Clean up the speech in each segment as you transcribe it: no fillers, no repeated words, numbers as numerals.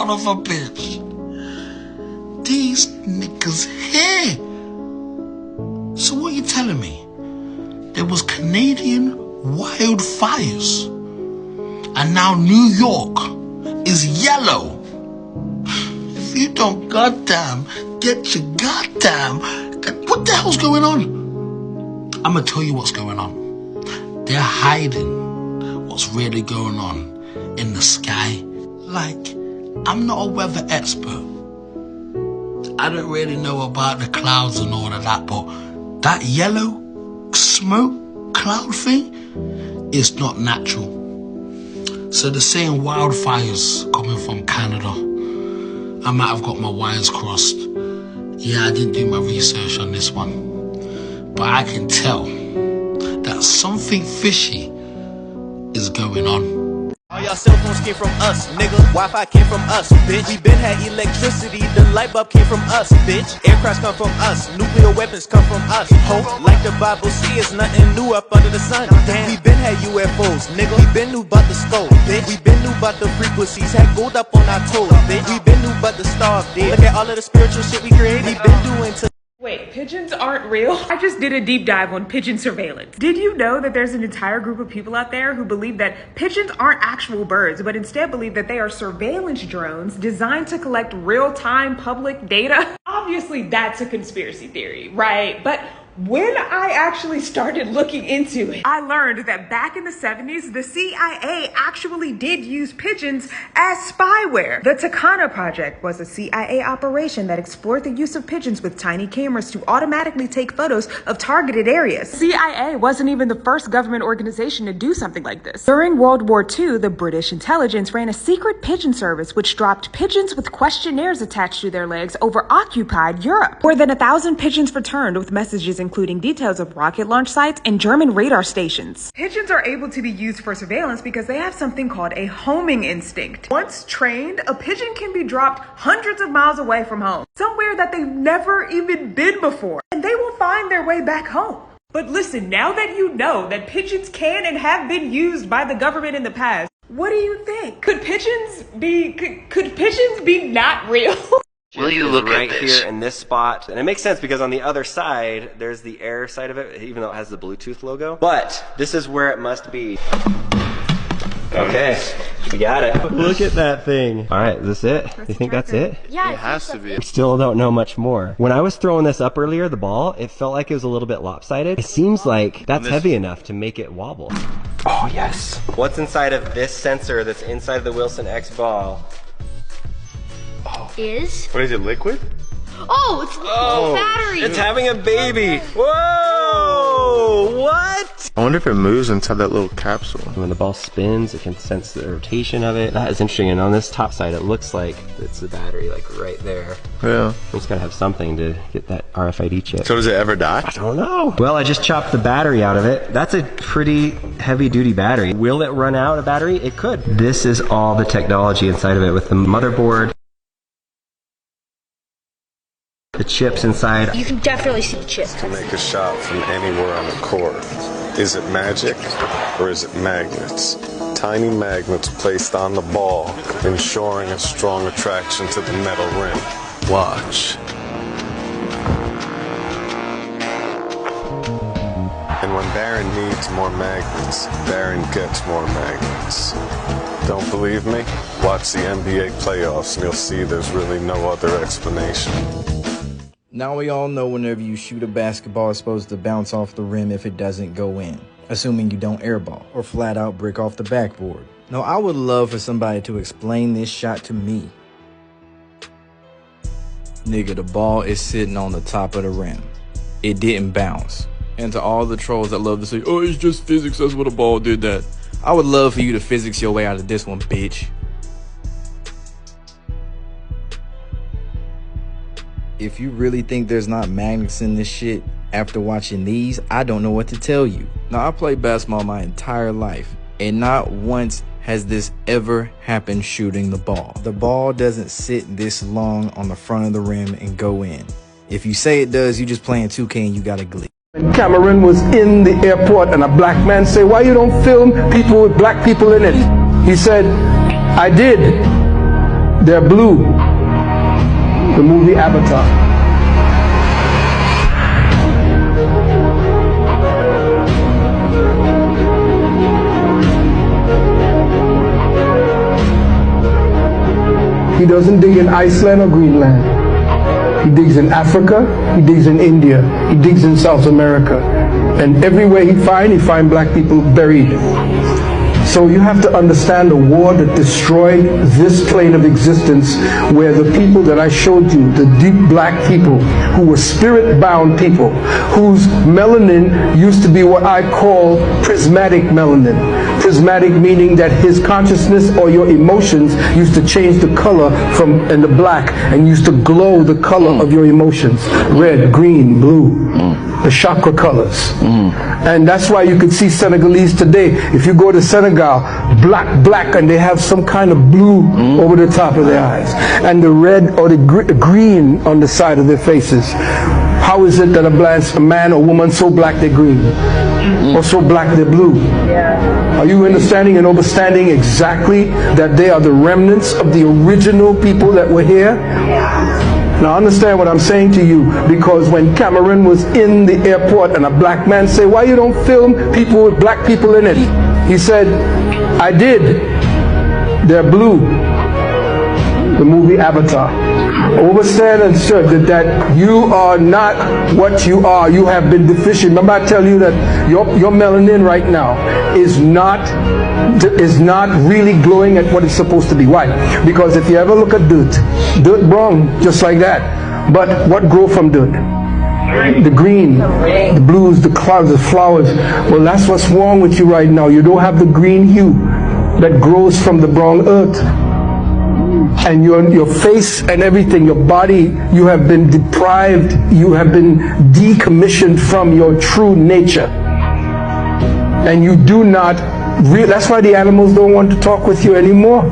son of a bitch. These niggas here. So what are you telling me? There was Canadian wildfires, and now New York is yellow. If you don't goddamn get your goddamn... What the hell's going on? I'm gonna tell you what's going on. They're hiding what's really going on in the sky. Like, I'm not a weather expert. I don't really know about the clouds and all of that, but that yellow smoke cloud thing is not natural. So they're saying wildfires coming from Canada. I might have got my wires crossed. Yeah, I didn't do my research on this one. But I can tell that something fishy is going on. All y'all cell phones came from us, nigga. Wi-Fi came from us, bitch. We been had electricity, the light bulb came from us, bitch. Aircrafts come from us, nuclear weapons come from us. Hope, like the Bible see, it's nothing new up under the sun. Damn, we been had UFOs, nigga. We been knew about the skull, bitch. We been knew about the frequencies, had gold up on our toes, bitch. We been knew about the stars, bitch. Look at all of the spiritual shit we created. We been doing to... Wait, pigeons aren't real? I just did a deep dive on pigeon surveillance. Did you know that there's an entire group of people out there who believe that pigeons aren't actual birds, but instead believe that they are surveillance drones designed to collect real-time public data? Obviously, that's a conspiracy theory, right? But when I actually started looking into it, I learned that back in the 70s, the CIA actually did use pigeons as spyware. The Takana Project was a CIA operation that explored the use of pigeons with tiny cameras to automatically take photos of targeted areas. CIA wasn't even the first government organization to do something like this. During World War II, the British intelligence ran a secret pigeon service which dropped pigeons with questionnaires attached to their legs over occupied Europe. More than 1,000 pigeons returned with messages including details of rocket launch sites and German radar stations. Pigeons are able to be used for surveillance because they have something called a homing instinct. Once trained, a pigeon can be dropped hundreds of miles away from home, somewhere that they've never even been before, and they will find their way back home. But listen, now that you know that pigeons can and have been used by the government in the past, what do you think? Could pigeons be not real? Will you look right here in this spot? And it makes sense because on the other side, there's the air side of it, even though it has the Bluetooth logo. But this is where it must be. Okay, we got it. Look at that thing. All right, is this it? You think that's it? Yeah, it has to be. We still don't know much more. When I was throwing this up earlier, the ball, it felt like it was a little bit lopsided. It seems like that's heavy enough to make it wobble. Oh, yes. What's inside of this sensor that's inside the Wilson X ball? What is it, liquid? Oh, it's a battery. It's having a baby. Whoa! What? I wonder if it moves inside that little capsule. When the ball spins, it can sense the rotation of it. That is interesting. And on this top side, it looks like it's the battery, like right there. Yeah. We just gotta have something to get that RFID chip. So does it ever die? I don't know. Well, I just chopped the battery out of it. That's a pretty heavy-duty battery. Will it run out of battery? It could. This is all the technology inside of it with the motherboard. The chips inside. You can definitely see the chips. To make a shot from anywhere on the court. Is it magic or is it magnets? Tiny magnets placed on the ball, ensuring a strong attraction to the metal rim. Watch. And when Baron needs more magnets, Baron gets more magnets. Don't believe me? Watch the NBA playoffs and you'll see there's really no other explanation. Now we all know whenever you shoot a basketball, it's supposed to bounce off the rim if it doesn't go in, assuming you don't airball or flat out brick off the backboard. Now I would love for somebody to explain this shot to me. Nigga, the ball is sitting on the top of the rim. It didn't bounce. And to all the trolls that love to say, oh, it's just physics, that's what a ball did that. I would love for you to physics your way out of this one, bitch. If you really think there's not magnets in this shit, after watching these, I don't know what to tell you. Now, I played basketball my entire life, and not once has this ever happened shooting the ball. The ball doesn't sit this long on the front of the rim and go in. If you say it does, you just playing 2K and you got a glitch. When Cameron was in the airport and a black man said, why you don't film people with black people in it? He said, I did. They're blue. The movie Avatar. He doesn't dig in Iceland or Greenland. He digs in Africa, he digs in India, he digs in South America. And everywhere he finds black people buried. So you have to understand a war that destroyed this plane of existence, where the people that I showed you, the deep black people, who were spirit-bound people, whose melanin used to be what I call prismatic melanin. Prismatic meaning that his consciousness or your emotions used to change the color from in the black and used to glow the color of your emotions. Red, green, blue. The chakra colors. And that's why you could see Senegalese today. If you go to Senegal, black, and they have some kind of blue over the top of their eyes. And the red or the green on the side of their faces. How is it that a man or woman so black they're green? Or so black they're blue? Are you understanding and understanding exactly that they are the remnants of the original people that were here? Now understand what I'm saying to you, because when Cameron was in the airport and a black man said, "Why you don't film people with black people in it?" He said, "I did. They're blue." The movie Avatar. Understand and understood that you are not what you are. You have been deficient. Remember I tell you that your melanin right now is not really glowing at what it's supposed to be. Why? Because if you ever look at dirt brown just like that. But what grow from dirt? The green, the blues, the clouds, the flowers. Well, that's what's wrong with you right now. You don't have the green hue that grows from the brown earth. And your face and everything, your body, you have been deprived, you have been decommissioned from your true nature. And you do not, that's why the animals don't want to talk with you anymore.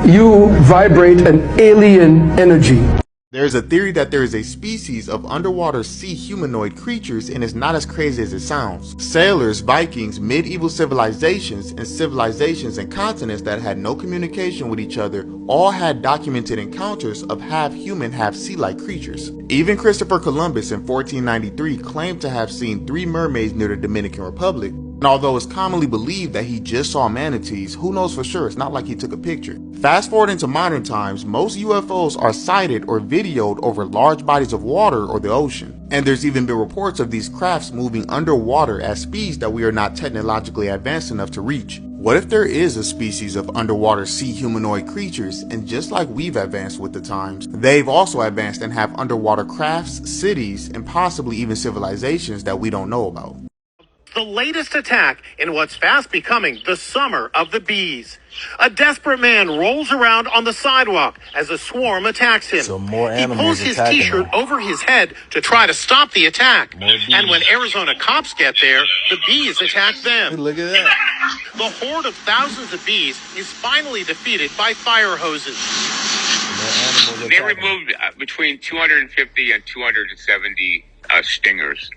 You vibrate an alien energy. There's a theory that there is a species of underwater sea humanoid creatures, and it's not as crazy as it sounds. Sailors, Vikings, medieval civilizations, and civilizations and continents that had no communication with each other all had documented encounters of half-human, half-sea-like creatures. Even Christopher Columbus in 1493 claimed to have seen 3 mermaids near the Dominican Republic. And although it's commonly believed that he just saw manatees, who knows for sure? It's not like he took a picture. Fast forward into modern times, most UFOs are sighted or videoed over large bodies of water or the ocean. And there's even been reports of these crafts moving underwater at speeds that we are not technologically advanced enough to reach. What if there is a species of underwater sea humanoid creatures, and just like we've advanced with the times, they've also advanced and have underwater crafts, cities, and possibly even civilizations that we don't know about? The latest attack in what's fast becoming the summer of the bees. A desperate man rolls around on the sidewalk as a swarm attacks him. So more he animals pulls his attacking t-shirt him. over his head to try to stop the attack. And when Arizona cops get there, the bees attack them. Look at that. The horde of thousands of bees is finally defeated by fire hoses. They removed between 250 and 270 stingers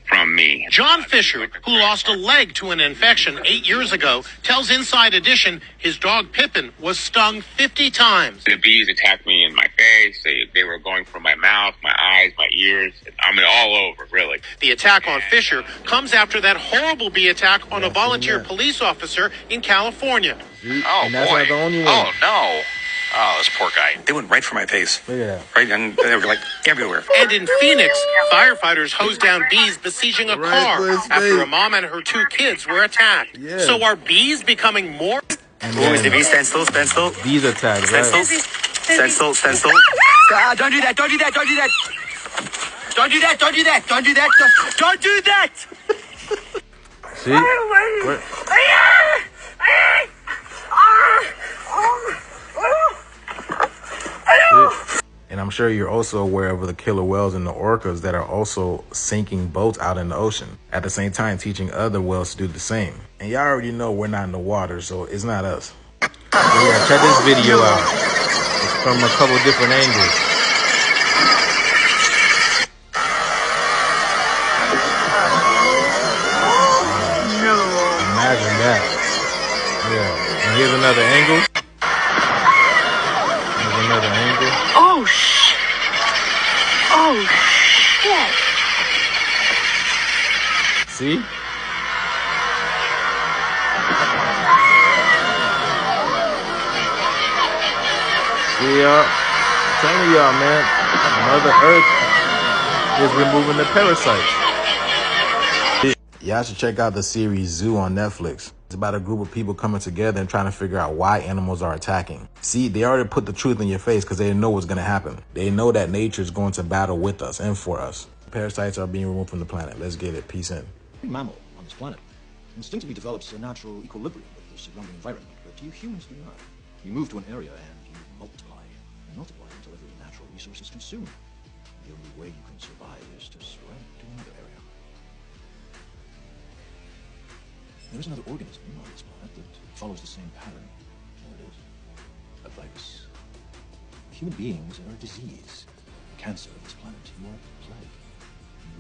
from me. John Fisher, who lost a leg to an infection 8 years ago, tells Inside Edition his dog Pippin was stung 50 times. The bees attacked me in my face. They were going for my mouth, my eyes, my ears. I mean, all over, really. The attack on Fisher comes after that horrible bee attack on a volunteer police officer in California. Oh, and that's boy. not the only one. Oh, no. Oh, this poor guy. They went right for my face. Look at that. Right, and they were like everywhere. And in Phoenix, firefighters hosed down bees besieging a car after a mom and her 2 kids were attacked. Yeah. So are bees becoming more? And Who is the bee? Stand still, stand still. These attacks, Stand right? still. Stand still, stand still. Don't do that, don't do that, don't do that. Don't do that, don't do that, don't do that, don't do that. See? Where- And I'm sure you're also aware of the killer whales and the orcas that are also sinking boats out in the ocean. At the same time, teaching other whales to do the same. And y'all already know we're not in the water, so it's not us. But yeah, check this video out. It's from a couple different angles. Imagine that. Yeah. And here's another angle. Here's another angle. Oh, shit. Oh, shit. See? See y'all? I'm telling y'all, man. Mother Earth is removing the parasites. Y'all should check out the series Zoo on Netflix. It's about a group of people coming together and trying to figure out why animals are attacking. See, they already put the truth in your face because they know what's going to happen. They know that nature is going to battle with us and for us. Parasites are being removed from the planet. Let's get it. Peace in. Every mammal on this planet instinctively develops a natural equilibrium with the surrounding environment, but you humans do not. You move to an area and you multiply. You multiply until every natural resource is consumed. The only way you can survive is to spread to another area. There is another organism on this planet that follows the same pattern. There it is. A virus. Human beings are a disease. A cancer of this planet. You are a plague.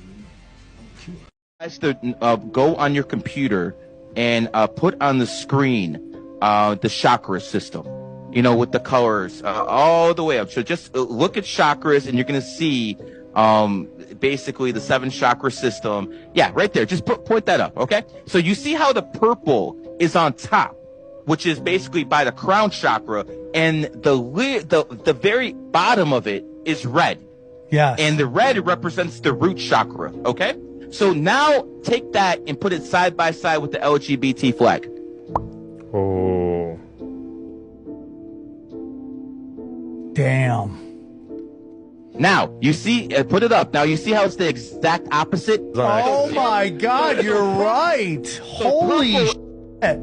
You are a cure. Guys, go on your computer and put on the screen the chakra system. You know, with the colors all the way up. So just look at chakras, and you're gonna see basically the 7 chakra system. Yeah, right there. Just point that up, okay? So you see how the purple is on top, which is basically by the crown chakra, and the very bottom of it is red. Yes. And the red represents the root chakra, okay? So now take that and put it side by side with the LGBT flag. Oh. Damn. Now, you see, put it up. Now, you see how it's the exact opposite? Oh my God, you're right. Holy shit.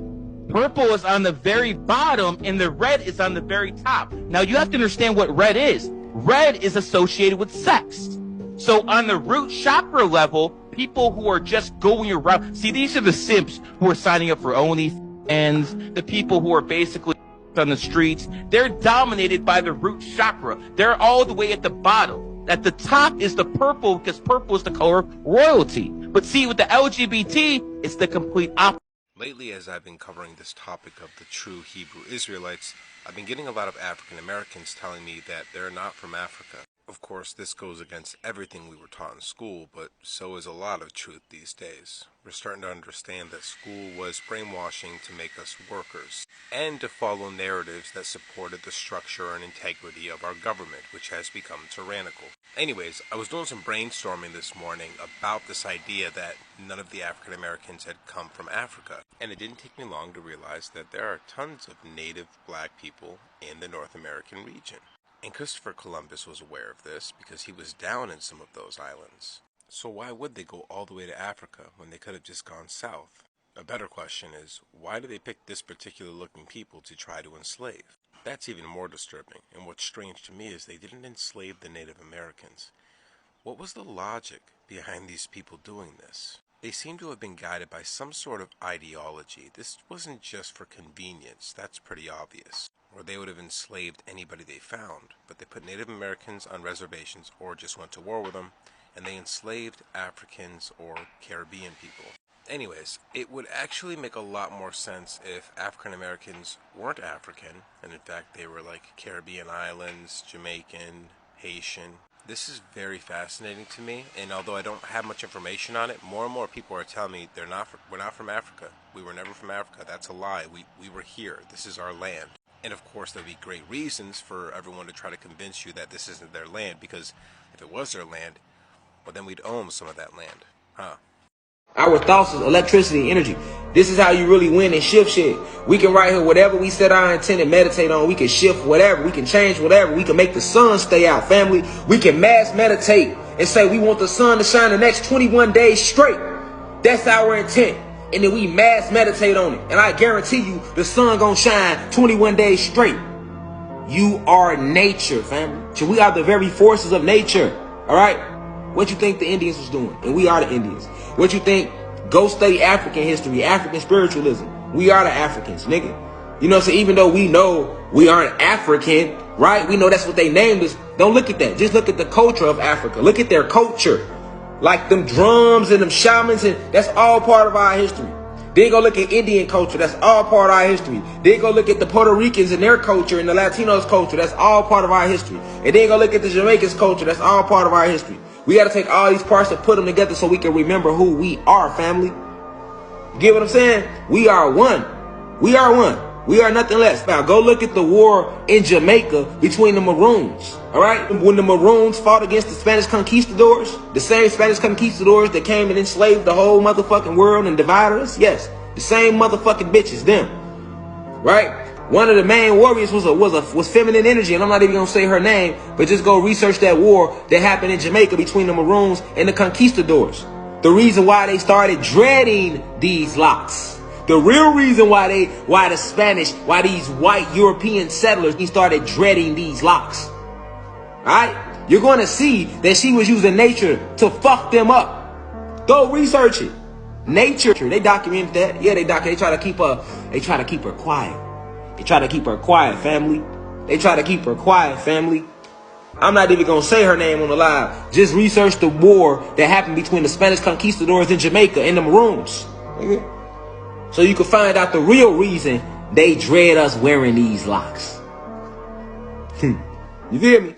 Purple is on the very bottom and the red is on the very top. Now, you have to understand what red is. Red is associated with sex. So on the root chakra level, people who are just going around, see, these are the simps who are signing up for OnlyFans, the people who are basically on the streets. They're dominated by the root chakra. They're all the way at the bottom. At the top is the purple, because purple is the color of royalty. But see, with the LGBT, it's the complete opposite. Lately, as I've been covering this topic of the true Hebrew Israelites, I've been getting a lot of African Americans telling me that they're not from Africa. Of course, this goes against everything we were taught in school, but so is a lot of truth these days. We're starting to understand that school was brainwashing to make us workers, and to follow narratives that supported the structure and integrity of our government, which has become tyrannical. Anyways, I was doing some brainstorming this morning about this idea that none of the African Americans had come from Africa, and it didn't take me long to realize that there are tons of native black people in the North American region. And Christopher Columbus was aware of this because he was down in some of those islands. So why would they go all the way to Africa when they could have just gone south? A better question is, why do they pick this particular looking people to try to enslave? That's even more disturbing, and what's strange to me is they didn't enslave the Native Americans. What was the logic behind these people doing this? They seem to have been guided by some sort of ideology. This wasn't just for convenience, that's pretty obvious. Or they would have enslaved anybody they found, but they put Native Americans on reservations or just went to war with them, and they enslaved Africans or Caribbean people. Anyways, it would actually make a lot more sense if African Americans weren't African, and in fact they were like Caribbean islands, Jamaican, Haitian. This is very fascinating to me, and although I don't have much information on it, more and more people are telling me we're not from Africa. We were never from Africa. That's a lie. We were here. This is our land. And of course, there'll be great reasons for everyone to try to convince you that this isn't their land, because if it was their land, well, then we'd own some of that land, huh? Our thoughts is electricity, energy. This is how you really win and shift shit. We can right here, whatever we set our intent and meditate on, we can shift whatever, we can change whatever, we can make the sun stay out, family. We can mass meditate and say we want the sun to shine the next 21 days straight. That's our intent. And then we mass meditate on it. And I guarantee you the sun gonna shine 21 days straight. You are nature, family. So we are the very forces of nature. All right? What you think the Indians was doing? And we are the Indians. What you think? Go study African history, African spiritualism. We are the Africans, nigga. You know, so even though we know we aren't African, right? We know that's what they named us. Don't look at that. Just look at the culture of Africa. Look at their culture. Like them drums and them shamans, and that's all part of our history. Then go look at Indian culture. That's all part of our history. Then go look at the Puerto Ricans and their culture and the Latinos culture. That's all part of our history. And then go look at the Jamaicans culture. That's all part of our history. We got to take all these parts and put them together so we can remember who we are, family. You get what I'm saying? We are one. We are one. We are nothing less. Now, go look at the war in Jamaica between the Maroons. All right? When the Maroons fought against the Spanish conquistadors, the same Spanish conquistadors that came and enslaved the whole motherfucking world and divided us. Yes, the same motherfucking bitches, them. Right? One of the main warriors was feminine energy, and I'm not even gonna say her name, but just go research that war that happened in Jamaica between the Maroons and the conquistadors. The reason why they started dreading these locks. The real reason why these white European settlers started dreading these locks. Alright? You're going to see that she was using nature to fuck them up. Go research it. Nature, they documented that. Yeah, they try to keep her quiet. They try to keep her quiet, family. They try to keep her quiet, family. I'm not even gonna say her name on the live. Just research the war that happened between the Spanish conquistadors in Jamaica and the Maroons. Okay? So you can find out the real reason they dread us wearing these locks. You feel me?